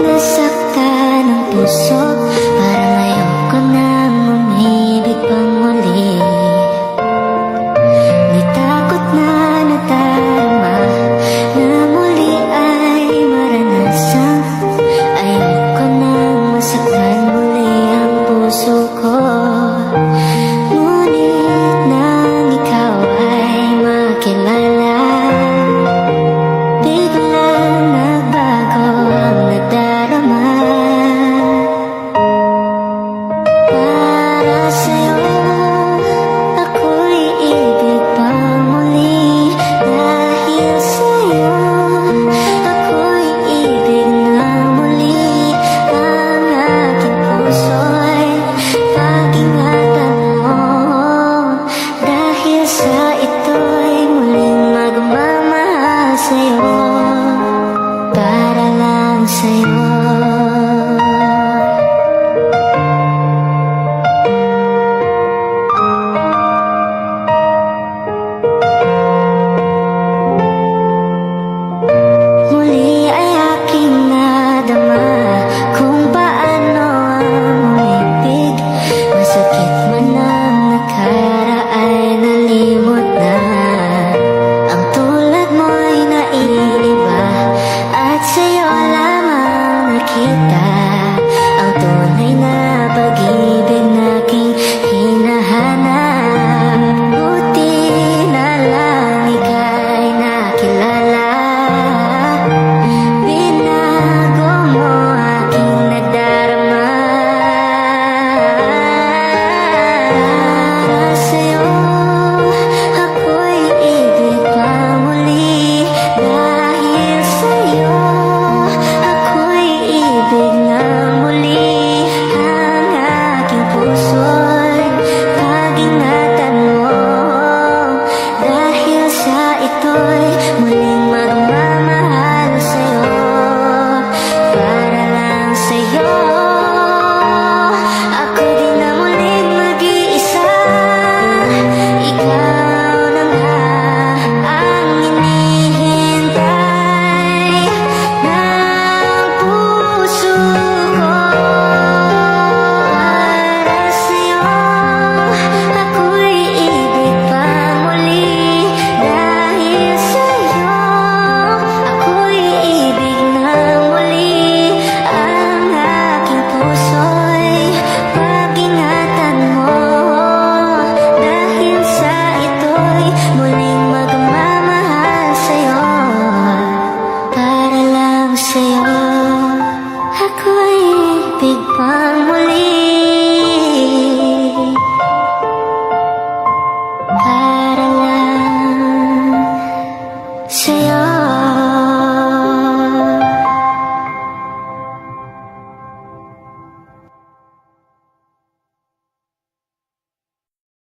nasaktan ang puso. Parang ayoko nang umibig pang muli. May takot na nadarama na muli ay maranasan. Ayoko nang masaktan muli ang puso ko. Ngunit nang ikaw ay makilala, biglang nagbago ang nadarama. Para sa'yo, ako'y ibig pang muli. Dahil sa'yo, ako'y ibig na muli. Ang aking puso'y pag-ingatan mo. Dahil sa ito'y muling magmamahal sa'yo. Para lang sa'yo. Muli ay aking nadama kung paano ang umibig. Masakit man ang nakaraan, nalimot na. Ang tulad mo'y naiiba at sa'yo lamang nakita.